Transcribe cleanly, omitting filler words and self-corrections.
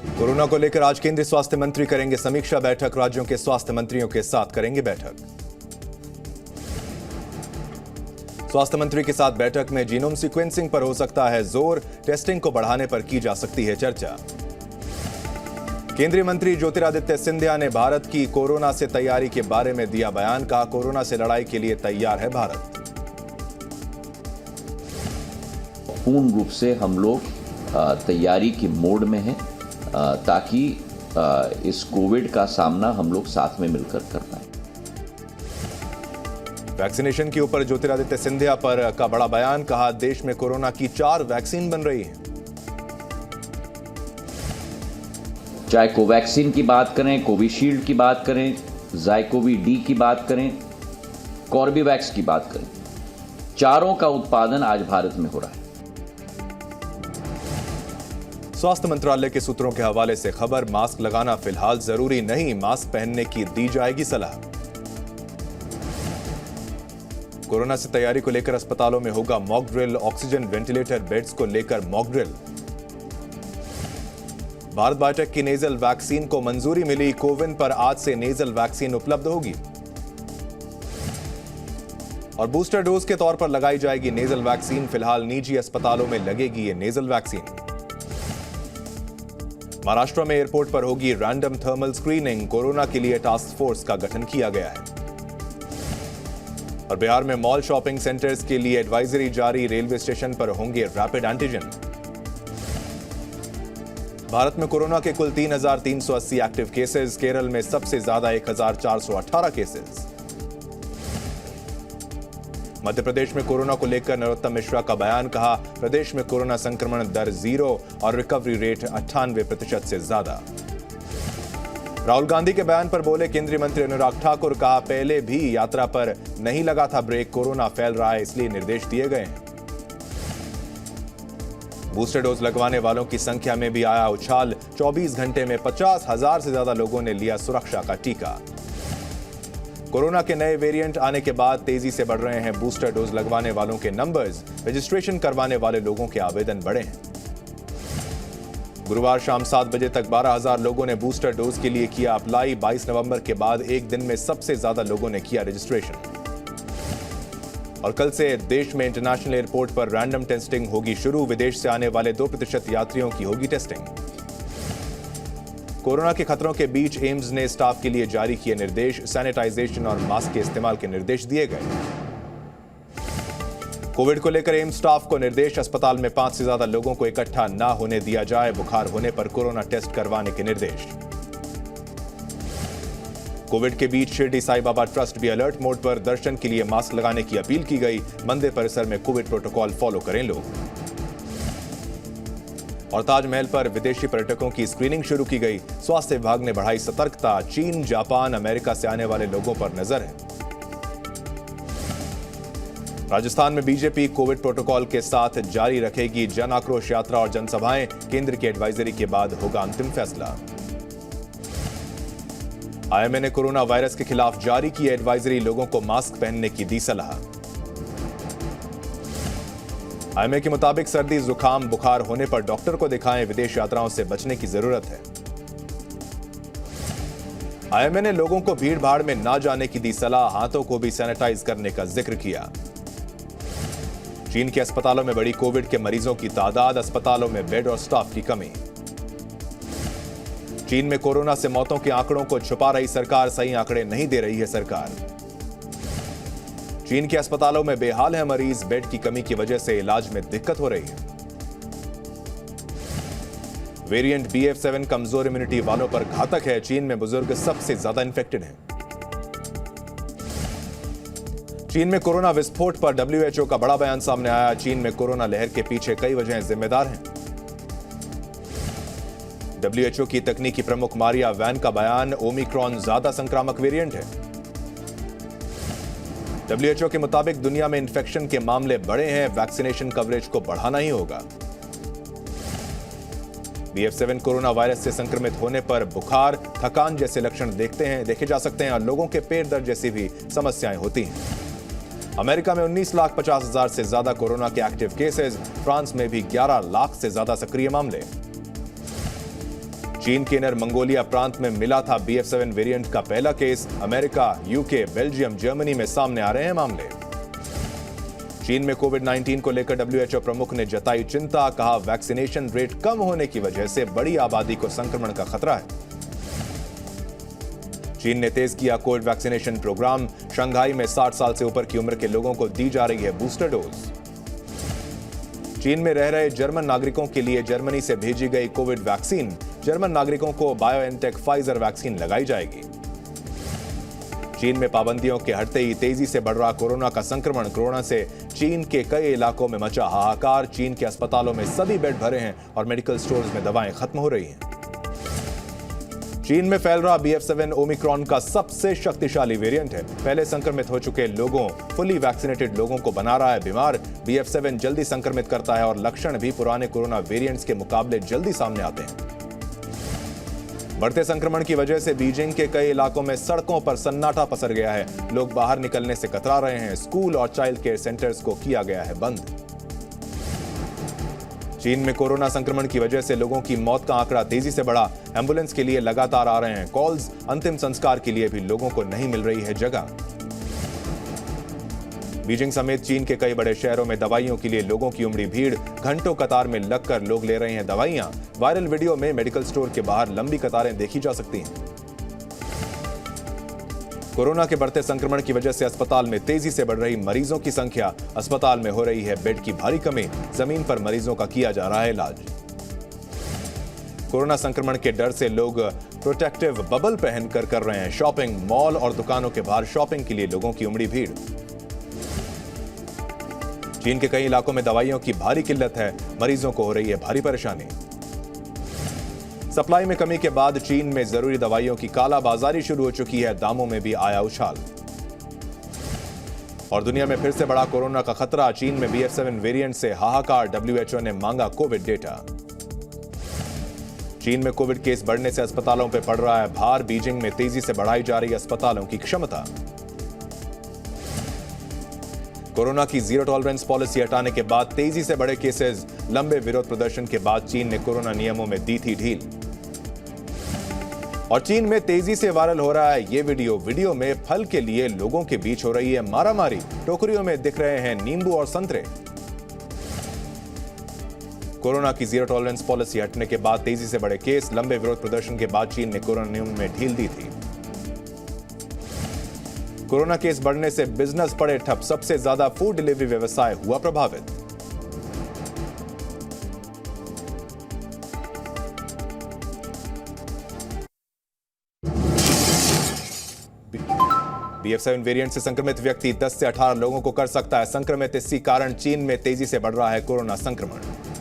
Corona को लेकर आज केंद्रीय स्वास्थ्य मंत्री करेंगे समीक्षा बैठक। राज्यों के स्वास्थ्य मंत्रियों के साथ करेंगे बैठक। स्वास्थ्य मंत्री के साथ बैठक में जीनोम सीक्वेंसिंग पर हो सकता है जोर, टेस्टिंग को बढ़ाने पर की जा सकती है चर्चा। केंद्रीय मंत्री ज्योतिरादित्य सिंधिया ने भारत की कोरोना से तैयारी के बारे में दिया बयान। कहा, कोरोना से लड़ाई के लिए तैयार है भारत। पूर्ण रूप से हम लोग तैयारी के मोड में हैं ताकि इस कोविड का सामना हम लोग साथ में मिलकर कर पाए। वैक्सीनेशन के ऊपर ज्योतिरादित्य सिंधिया पर का बड़ा बयान। कहा, देश में कोरोना की 4 वैक्सीन बन रही हैं। चाहे कोवैक्सीन की बात करें, कोविशील्ड की बात करें, ज़ाइकोवी डी की बात करें, कॉर्बेवैक्स की बात करें, चारों का उत्पादन आज भारत में हो रहा है। स्वास्थ्य मंत्रालय के सूत्रों के हवाले से खबर, मास्क लगाना फिलहाल जरूरी नहीं, मास्क पहनने की दी जाएगी सलाह। कोरोना से तैयारी को लेकर अस्पतालों में होगा mock drill. Oxygen ventilator beds को लेकर मॉक ड्रिल। भारत बायोटेक की नेजल वैक्सीन को मंजूरी मिली। कोविन पर आज से नेजल वैक्सीन उपलब्ध होगी और बूस्टर डोज के तौर पर लगाई जाएगी नेजल वैक्सीन। फिलहाल निजी अस्पतालों में लगेगी ये नेजल वैक्सीन। महाराष्ट्र में एयरपोर्ट पर होगी रैंडम थर्मल स्क्रीनिंग। कोरोना के लिए टास्क फोर्स का गठन किया गया है। और बिहार में मॉल शॉपिंग सेंटर्स के लिए एडवाइजरी जारी। रेलवे स्टेशन पर होंगे रैपिड एंटीजन। भारत में कोरोना के कुल 3,380 एक्टिव केसेस। केरल में सबसे ज्यादा 1,418 केसेस। मध्य प्रदेश में कोरोना को लेकर नरोत्तम मिश्रा का बयान। कहा, प्रदेश में कोरोना संक्रमण दर 0 और रिकवरी रेट 98% से ज्यादा। राहुल गांधी के बयान पर बोले केंद्रीय मंत्री अनुराग ठाकुर। कहा, पहले भी यात्रा पर नहीं लगा था ब्रेक, कोरोना फैल रहा है इसलिए निर्देश दिए गए हैं। बूस्टर डोज लगवाने वालों की संख्या में भी आया उछाल। 24 घंटे में 50,000 से ज्यादा लोगों ने लिया सुरक्षा का टीका। कोरोना के नए वेरिएंट आने के बाद तेजी से बढ़ रहे हैं बूस्टर डोज लगवाने वालों के नंबर्स। रजिस्ट्रेशन करवाने वाले लोगों के आवेदन बढ़े हैं। गुरुवार शाम 7 बजे तक 12,000 लोगों ने बूस्टर डोज के लिए किया अप्लाई। 22 नवंबर के बाद एक दिन में सबसे ज्यादा लोगों ने किया रजिस्ट्रेशन। और कल से देश में इंटरनेशनल एयरपोर्ट पर रैंडम टेस्टिंग होगी शुरू। विदेश से आने वाले 2% यात्रियों की होगी टेस्टिंग। कोरोना के खतरों के बीच एम्स ने स्टाफ के लिए जारी किए निर्देश। सैनिटाइजेशन और मास्क के इस्तेमाल के निर्देश दिए गए। कोविड को लेकर एम्स स्टाफ को निर्देश। अस्पताल में 5 से ज्यादा लोगों को इकट्ठा ना होने दिया जाए। बुखार होने पर कोरोना टेस्ट करवाने के निर्देश। कोविड के बीच शिरडी साई बाबा ट्रस्ट भी अलर्ट मोड पर। दर्शन के लिए मास्क लगाने की अपील की गई। मंदिर परिसर में कोविड प्रोटोकॉल फॉलो करें लोग। और ताजमहल पर विदेशी पर्यटकों की स्क्रीनिंग शुरू की गई। स्वास्थ्य विभाग ने बढ़ाई सतर्कता। चीन, जापान, अमेरिका से आने वाले लोगों पर नजर है। राजस्थान में बीजेपी कोविड प्रोटोकॉल के साथ जारी रखेगी जन आक्रोश यात्रा और जनसभाएं। केंद्र की एडवाइजरी के बाद होगा अंतिम फैसला। आईएमए ने कोरोना वायरस के खिलाफ जारी की एडवाइजरी। लोगों को मास्क पहनने की दी सलाह। आईएमए के मुताबिक सर्दी, जुकाम, बुखार होने पर डॉक्टर को दिखाएं। विदेश यात्राओं से बचने की जरूरत है। आईएमए ने लोगों को भीड़ भाड़ में ना जाने की दी सलाह। हाथों को भी सैनिटाइज करने का जिक्र किया। चीन के अस्पतालों में बढ़ी कोविड के मरीजों की तादाद। अस्पतालों में बेड और स्टाफ की कमी। चीन में कोरोना से मौतों के आंकड़ों को छुपा रही सरकार। सही आंकड़े नहीं दे रही है सरकार। चीन के अस्पतालों में बेहाल है मरीज। बेड की कमी की वजह से इलाज में दिक्कत हो रही है। वेरिएंट BF7 कमजोर इम्यूनिटी वालों पर घातक है। चीन में बुजुर्ग सबसे ज्यादा इन्फेक्टेड हैं। चीन में कोरोना विस्फोट पर WHO का बड़ा बयान सामने आया। चीन में कोरोना लहर के पीछे कई वजहें जिम्मेदार हैं। WHO की तकनीकी प्रमुख मारिया वैन का बयान। ओमिक्रॉन ज्यादा संक्रामक वेरिएंट है। WHO के मुताबिक दुनिया में इन्फेक्शन के मामले बढ़े हैं। वैक्सीनेशन कवरेज को बढ़ाना ही होगा। BF7 कोरोना वायरस से संक्रमित होने पर बुखार, थकान जैसे लक्षण देखे जा सकते हैं और लोगों के पेट दर्द जैसी भी समस्याएं होती हैं। अमेरिका में 19,50,000 से ज्यादा कोरोना के एक्टिव केसेस। फ्रांस में भी 11 लाख से ज्यादा सक्रिय मामले। चीन के इनर मंगोलिया प्रांत में मिला था BF7 वेरिएंट का पहला case. America, UK, Belgium, Germany में सामने आ रहे हैं मामले। चीन में कोविड-19 को लेकर WHO प्रमुख ने जताई चिंता। कहा, वैक्सीनेशन रेट कम होने की वजह से बड़ी आबादी को संक्रमण का खतरा है। चीन ने तेज किया कोविड वैक्सीनेशन प्रोग्राम। शंघाई में 60 साल से ऊपर की उम्र के लोगों को दी जा रही है बूस्टर डोज। चीन में रह रहे जर्मन नागरिकों के लिए जर्मनी से भेजी गई कोविड वैक्सीन। जर्मन नागरिकों को बायोएनटेक फाइजर वैक्सीन लगाई जाएगी। चीन में पाबंदियों के हटते ही तेजी से बढ़ रहा कोरोना का संक्रमण। कोरोना से चीन के कई इलाकों में मचा हाहाकार। चीन के अस्पतालों में सभी बेड भरे हैं और मेडिकल स्टोर्स में दवाएं खत्म हो रही हैं। चीन में फैल रहा BF7 ओमिक्रॉन का सबसे शक्तिशाली वेरिएंट है। पहले संक्रमित हो चुके लोगों, फुली वैक्सीनेटेड लोगों को बना रहा है बीमार। BF7 जल्दी संक्रमित करता है और लक्षण भी पुराने कोरोना वेरिएंट्स के मुकाबले जल्दी सामने आते हैं। बढ़ते संक्रमण की वजह से बीजिंग के कई इलाकों में सड़कों पर सन्नाटा पसर गया है। लोग बाहर निकलने से कतरा रहे हैं। स्कूल और चाइल्ड केयर सेंटर्स को किया गया है बंद। चीन में कोरोना संक्रमण की वजह से लोगों की मौत का आंकड़ा तेजी से बढ़ा। एम्बुलेंस के लिए लगातार आ रहे हैं कॉल्स। अंतिम संस्कार के लिए भी लोगों को नहीं मिल रही है जगह। बीजिंग समेत चीन के कई बड़े शहरों में दवाइयों के लिए लोगों की उमड़ी भीड़। घंटों कतार में लगकर लोग ले रहे हैं दवाइयां। वायरल वीडियो में मेडिकल स्टोर के बाहर लंबी कतारें देखी जा सकती हैं। कोरोना के बढ़ते संक्रमण की वजह से अस्पताल में तेजी से बढ़ रही मरीजों की संख्या। अस्पताल में हो रही है बेड की भारी कमी। जमीन पर मरीजों का किया जा रहा है इलाज। कोरोना संक्रमण के डर से लोग प्रोटेक्टिव बबल पहनकर कर रहे हैं शॉपिंग। मॉल और दुकानों के बाहर शॉपिंग के लिए लोगों की उमड़ी भीड़। चीन के कई इलाकों में दवाइयों की भारी किल्लत है। मरीजों को हो रही है भारी परेशानी। सप्लाई में कमी के बाद चीन में जरूरी दवाइयों की कालाबाजारी शुरू हो चुकी है। दामों में भी आया उछाल। और दुनिया में फिर से बड़ा कोरोना का खतरा। चीन में BF7 वेरिएंट से हाहाकार। WHO ने मांगा कोविड डेटा। चीन में कोविड केस बढ़ने से अस्पतालों पर पड़ रहा है भार। बीजिंग में तेजी से बढ़ाई जा रही अस्पतालों की क्षमता। कोरोना की जीरो टॉलरेंस पॉलिसी हटाने के बाद तेजी से बढ़े केसेस। लंबे विरोध प्रदर्शन के बाद चीन ने कोरोना नियमों में दी थी ढील। और चीन में तेजी से वायरल हो रहा है ये वीडियो में फल के लिए लोगों के बीच हो रही है मारामारी। टोकरियों में दिख रहे हैं नींबू और संतरे। कोरोना की जीरो टॉलरेंस पॉलिसी हटने के बाद तेजी से बढ़े केस। लंबे विरोध प्रदर्शन के बाद चीन ने कोरोना नियमों में ढील दी थी। कोरोना केस बढ़ने से बिजनेस पड़े ठप। सबसे ज्यादा फूड डिलीवरी व्यवसाय हुआ प्रभावित। BF7 वेरिएंट से संक्रमित व्यक्ति 10 से 18 लोगों को कर सकता है संक्रमित। इसी कारण चीन में तेजी से बढ़ रहा है कोरोना संक्रमण।